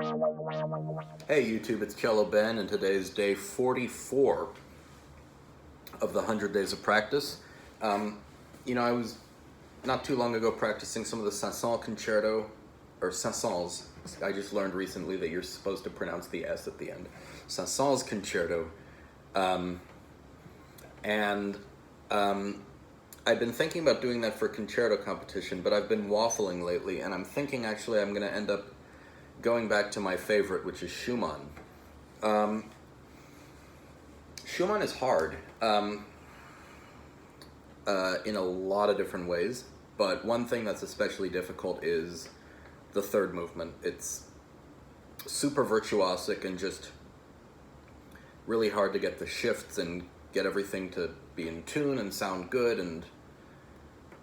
Hey YouTube, it's Cello Ben, and today's day 44 of the 100 days of practice. I was not too long ago practicing some of the Cello Concerto, or Saint-Saëns. I just learned recently that you're supposed to pronounce the S at the end. Saint-Saëns Concerto. I've been thinking about doing that for concerto competition, but I've been waffling lately, and I'm thinking actually I'm going to end up going back to my favorite, which is Schumann. Schumann is hard in a lot of different ways, but one thing that's especially difficult is the third movement. It's super virtuosic and just really hard to get the shifts and get everything to be in tune and sound good and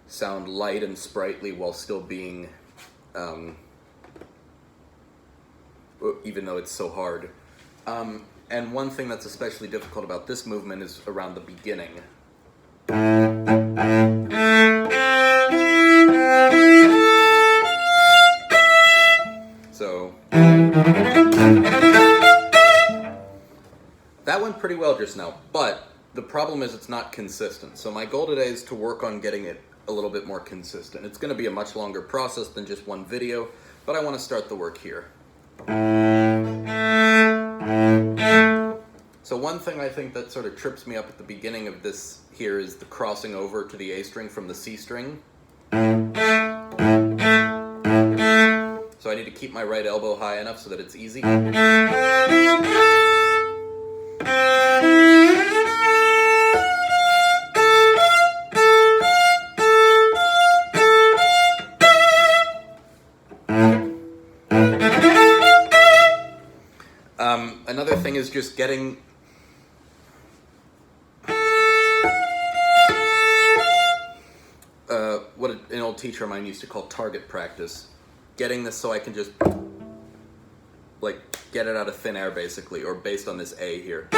sound light and sprightly while still being even though it's so hard. And one thing that's especially difficult about this movement is around the beginning. So that went pretty well just now, but the problem is it's not consistent. So my goal today is to work on getting it a little bit more consistent. It's going to be a much longer process than just one video, but I want to start the work here. So one thing I think that sort of trips me up at the beginning of this here is the crossing over to the A string from the C string. So I need to keep my right elbow high enough so that it's easy. Another thing is just getting what an old teacher of mine used to call target practice. Getting this so I can just like get it out of thin air basically, or based on this A here.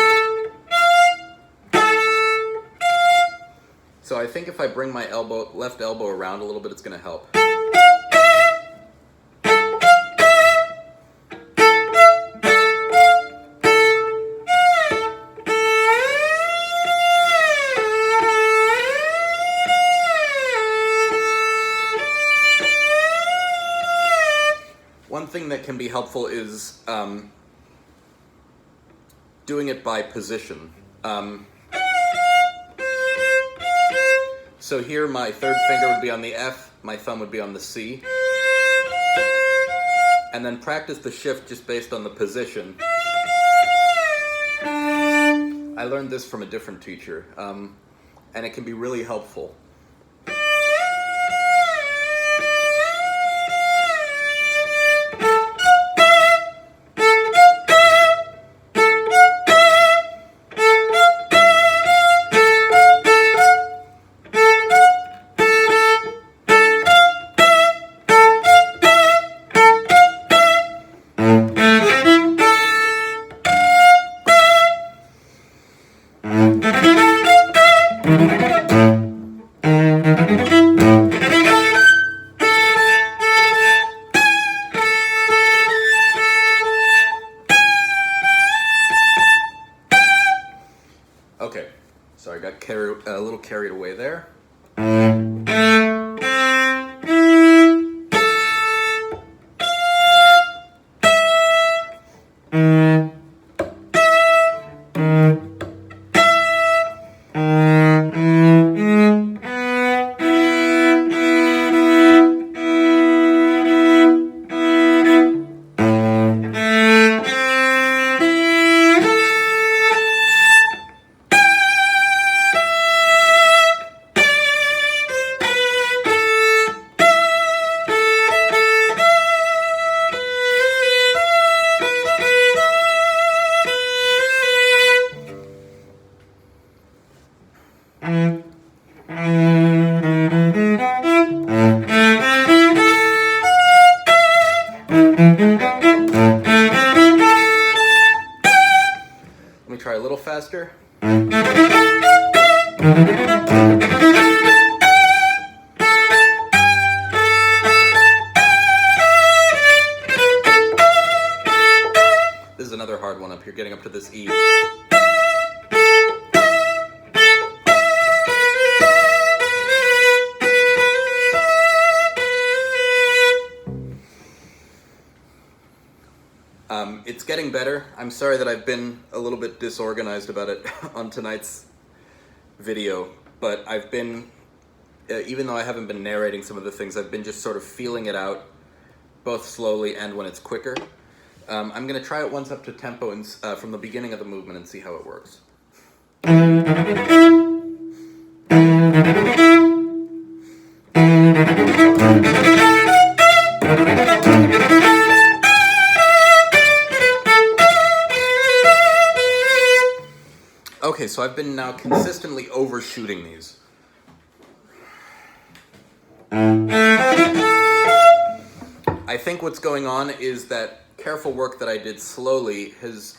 So I think if I bring my left elbow around a little bit, it's going to help. One thing that can be helpful is doing it by position. So here my third finger would be on the F, my thumb would be on the C. And then practice the shift just based on the position. I learned this from a different teacher, and it can be really helpful. getting up to this E. It's getting better. I'm sorry that I've been a little bit disorganized about it on tonight's video, but I've been, even though I haven't been narrating some of the things, I've been just sort of feeling it out, both slowly and when it's quicker. I'm going to try it once up to tempo and, from the beginning of the movement and see how it works. Okay, so I've been now consistently overshooting these. I think what's going on is that careful work that I did slowly has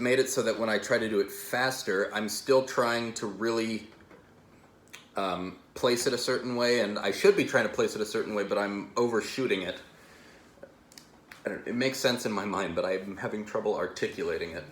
made it so that when I try to do it faster, I'm still trying to really place it a certain way, and I should be trying to place it a certain way, but I'm overshooting it. It makes sense in my mind, but I'm having trouble articulating it.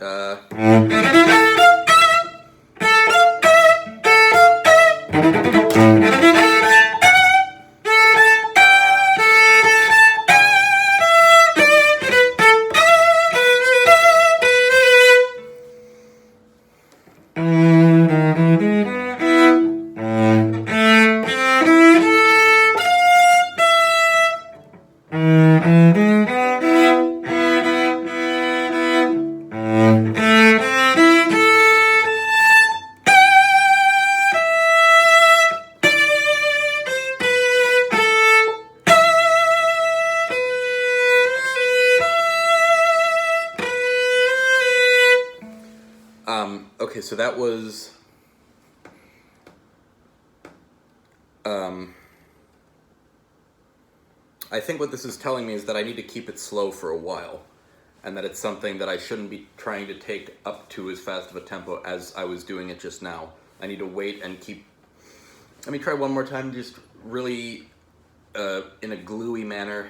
Okay, so that was I think what this is telling me is that I need to keep it slow for a while, and that it's something that I shouldn't be trying to take up to as fast of a tempo as I was doing it just now. I need to wait and keep... Let me try one more time, just really in a gluey manner.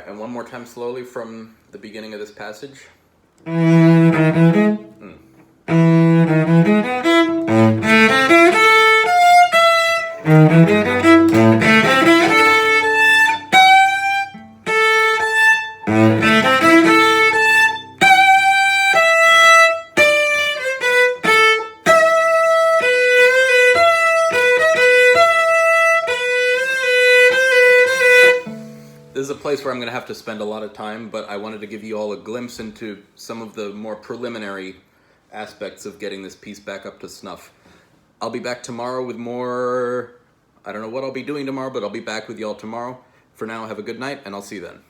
And one more time slowly from the beginning of this passage. This is a place where I'm going to have to spend a lot of time, but I wanted to give you all a glimpse into some of the more preliminary aspects of getting this piece back up to snuff. I'll be back tomorrow with more... I don't know what I'll be doing tomorrow, but I'll be back with y'all tomorrow. For now, have a good night, and I'll see you then.